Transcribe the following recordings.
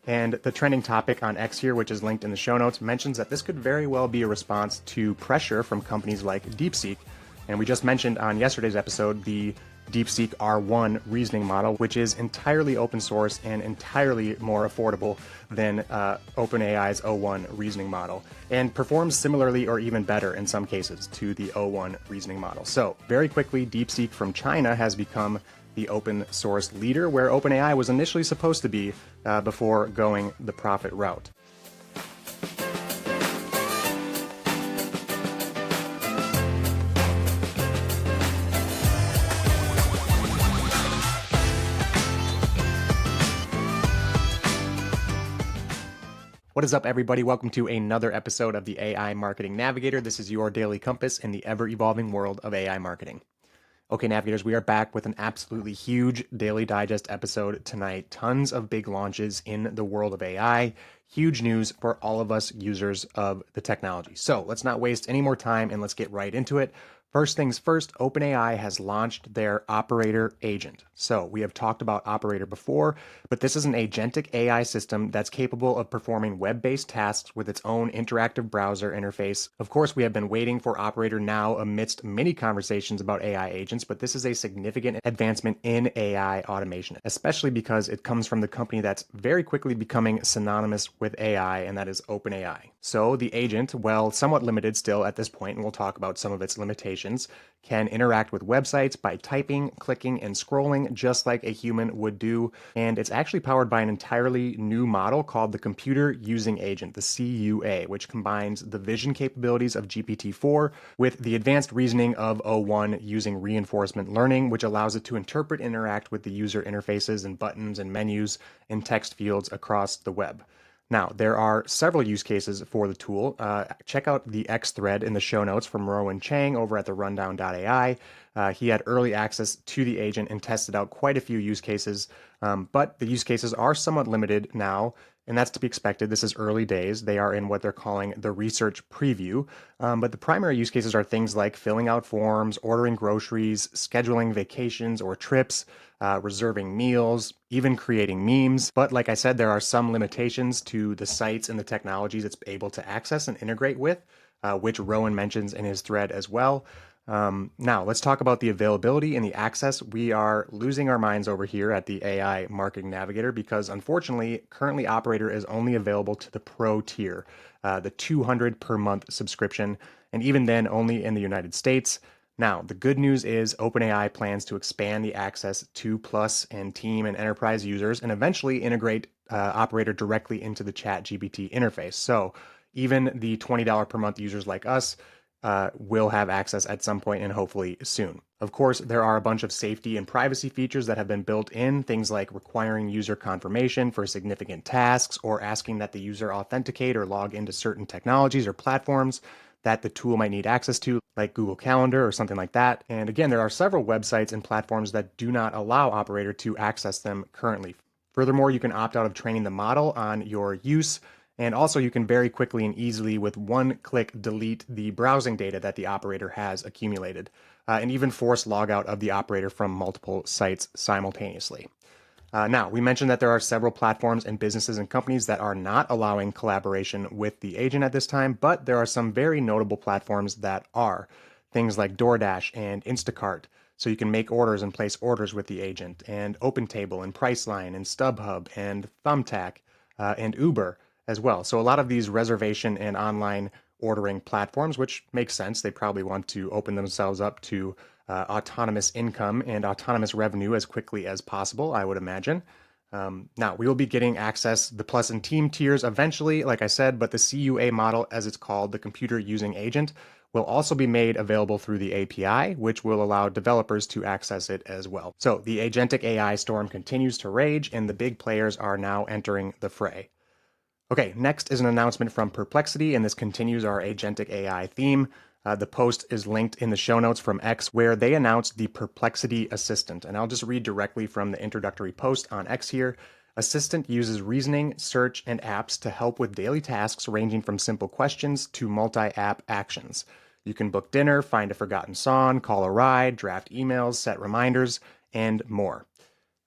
And the trending topic on X here, which is linked in the show notes, mentions that this could very well be a response to pressure from companies like DeepSeek. And we just mentioned on yesterday's episode the DeepSeek R1 reasoning model, which is entirely open source and entirely more affordable than OpenAI's O1 reasoning model, and performs similarly or even better in some cases to the O1 reasoning model. So very quickly, DeepSeek from China has become the open source leader, where OpenAI was initially supposed to be before going the profit route. What is up, everybody? Welcome to another episode of the AI Marketing Navigator. This is your daily compass in the ever-evolving world of AI marketing. Okay, Navigators, we are back with an absolutely huge Daily Digest episode tonight. Tons of big launches in the world of AI. Huge news for all of us users of the technology. So let's not waste any more time and let's get right into it. First things first, OpenAI has launched their Operator agent. So we have talked about Operator before, but this is an agentic AI system that's capable of performing web-based tasks with its own interactive browser interface. Of course, we have been waiting for Operator now amidst many conversations about AI agents, but this is a significant advancement in AI automation, especially because it comes from the company that's very quickly becoming synonymous with AI, and that is OpenAI. So the agent, well, somewhat limited still at this point, and we'll talk about some of its limitations, can interact with websites by typing, clicking, and scrolling just like a human would do. And it's actually powered by an entirely new model called the Computer Using Agent, the CUA, which combines the vision capabilities of GPT-4 with the advanced reasoning of O1 using reinforcement learning, which allows it to interpret and interact with the user interfaces and buttons and menus and text fields across the web. Now, there are several use cases for the tool. Check out the X thread in the show notes from Rowan Chang over at the rundown.ai. He had early access to the agent and tested out quite a few use cases, but the use cases are somewhat limited now, and that's to be expected. This is early days. They are in what they're calling the research preview, but the primary use cases are things like filling out forms, ordering groceries, scheduling vacations or trips, reserving meals, even creating memes. But like I said, there are some limitations to the sites and the technologies it's able to access and integrate with, which Rowan mentions in his thread as well. Now, let's talk about the availability and the access. We are losing our minds over here at the AI Marketing Navigator because, unfortunately, currently Operator is only available to the Pro tier, the $200 per month subscription, and even then only in the United States. Now, the good news is OpenAI plans to expand the access to Plus and Team and Enterprise users and eventually integrate Operator directly into the ChatGPT interface. So even the $20 per month users like us will have access at some point and hopefully soon. Of course, there are a bunch of safety and privacy features that have been built in, things like requiring user confirmation for significant tasks or asking that the user authenticate or log into certain technologies or platforms that the tool might need access to, like Google Calendar or something like that. And again, there are several websites and platforms that do not allow Operator to access them currently. Furthermore, you can opt out of training the model on your use, and also you can very quickly and easily with one click delete the browsing data that the Operator has accumulated, and even force logout of the Operator from multiple sites simultaneously. Now, we mentioned that there are several platforms and businesses and companies that are not allowing collaboration with the agent at this time, but there are some very notable platforms that are. Things like DoorDash and Instacart, so you can make orders and place orders with the agent, and OpenTable and Priceline and StubHub and Thumbtack and Uber as well. So a lot of these reservation and online ordering platforms, which makes sense. They probably want to open themselves up to autonomous income and autonomous revenue as quickly as possible, I would imagine. Now, we will be getting access the Plus and Team tiers eventually, like I said, but the CUA model, as it's called, the Computer Using Agent, will also be made available through the API, which will allow developers to access it as well. So the agentic AI storm continues to rage, and the big players are now entering the fray. Okay, next is an announcement from Perplexity, and this continues our agentic AI theme. The post is linked in the show notes from X, where they announced the Perplexity Assistant. And I'll just read directly from the introductory post on X here. Assistant uses reasoning, search, and apps to help with daily tasks ranging from simple questions to multi-app actions. You can book dinner, find a forgotten song, call a ride, draft emails, set reminders, and more.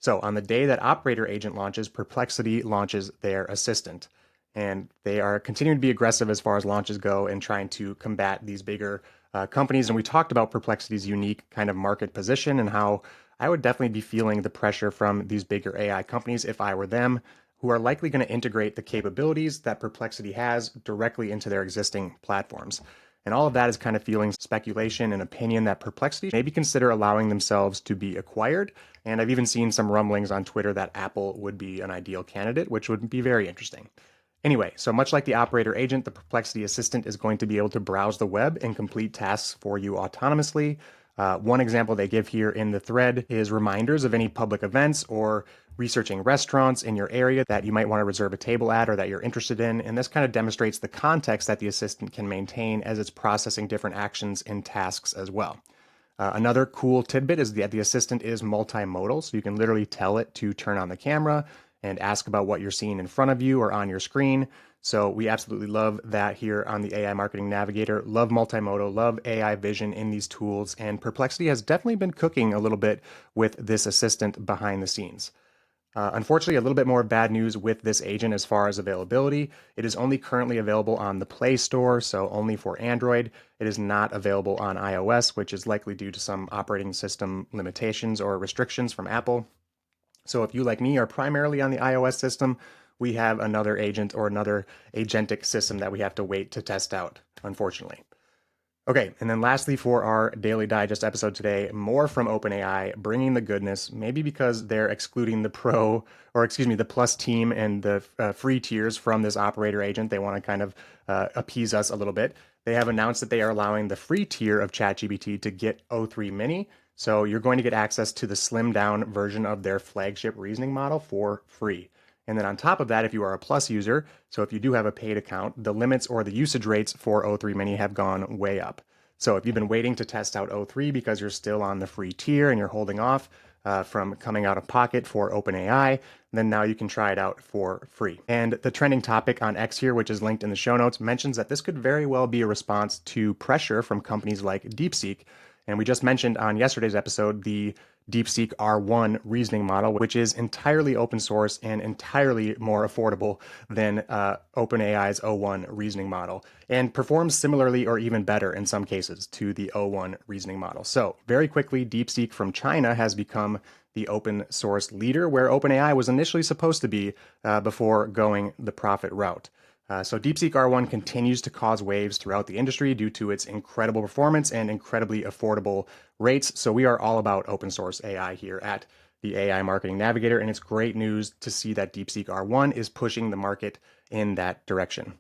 So on the day that Operator Agent launches, Perplexity launches their assistant. And they are continuing to be aggressive as far as launches go and trying to combat these bigger companies. And we talked about Perplexity's unique kind of market position and how I would definitely be feeling the pressure from these bigger AI companies if I were them, who are likely going to integrate the capabilities that Perplexity has directly into their existing platforms. And all of that is kind of fueling speculation and opinion that Perplexity maybe consider allowing themselves to be acquired. And I've even seen some rumblings on Twitter that Apple would be an ideal candidate, which would be very interesting. Anyway, so much like the operator agent, the Perplexity Assistant is going to be able to browse the web and complete tasks for you autonomously. One example they give here in the thread is reminders of any public events or researching restaurants in your area that you might want to reserve a table at or that you're interested in. And this kind of demonstrates the context that the assistant can maintain as it's processing different actions and tasks as well. Another cool tidbit is that the assistant is multimodal, so you can literally tell it to turn on the camera and ask about what you're seeing in front of you or on your screen. So we absolutely love that here on the AI Marketing Navigator. Love multimodal, love AI vision in these tools, and Perplexity has definitely been cooking a little bit with this assistant behind the scenes. Unfortunately, a little bit more bad news with this agent as far as availability. It is only currently available on the Play Store, so only for Android. It is not available on iOS, which is likely due to some operating system limitations or restrictions from Apple. So if you, like me, are primarily on the iOS system, we have another agent or another agentic system that we have to wait to test out, unfortunately. Okay, and then lastly for our Daily Digest episode today, more from OpenAI, bringing the goodness, maybe because they're excluding the Plus team and the free tiers from this operator agent. They want to kind of appease us a little bit. They have announced that they are allowing the free tier of ChatGPT to get O3 Mini. So you're going to get access to the slimmed down version of their flagship reasoning model for free. And then on top of that, if you are a Plus user, so if you do have a paid account, the limits or the usage rates for O3 Mini have gone way up. So if you've been waiting to test out O3 because you're still on the free tier and you're holding off from coming out of pocket for OpenAI, then now you can try it out for free. And the trending topic on X here, which is linked in the show notes, mentions that this could very well be a response to pressure from companies like DeepSeek. And we just mentioned on yesterday's episode the DeepSeek R1 reasoning model, which is entirely open source and entirely more affordable than OpenAI's O1 reasoning model, and performs similarly or even better in some cases to the O1 reasoning model. So very quickly, DeepSeek from China has become the open source leader, where OpenAI was initially supposed to be before going the profit route. So DeepSeek R1 continues to cause waves throughout the industry due to its incredible performance and incredibly affordable rates. So we are all about open source AI here at the AI Marketing Navigator, and it's great news to see that DeepSeek R1 is pushing the market in that direction.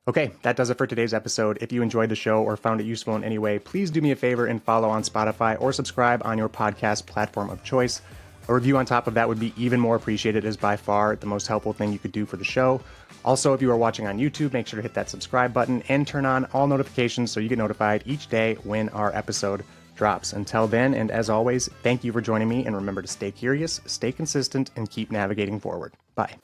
Okay, that does it for today's episode. If you enjoyed the show or found it useful in any way, please do me a favor and follow on Spotify or subscribe on your podcast platform of choice. A review on top of that would be even more appreciated. It is by far the most helpful thing you could do for the show. Also, if you are watching on YouTube, make sure to hit that subscribe button and turn on all notifications so you get notified each day when our episode drops. Until then, and as always, thank you for joining me, and remember to stay curious, stay consistent, and keep navigating forward. Bye.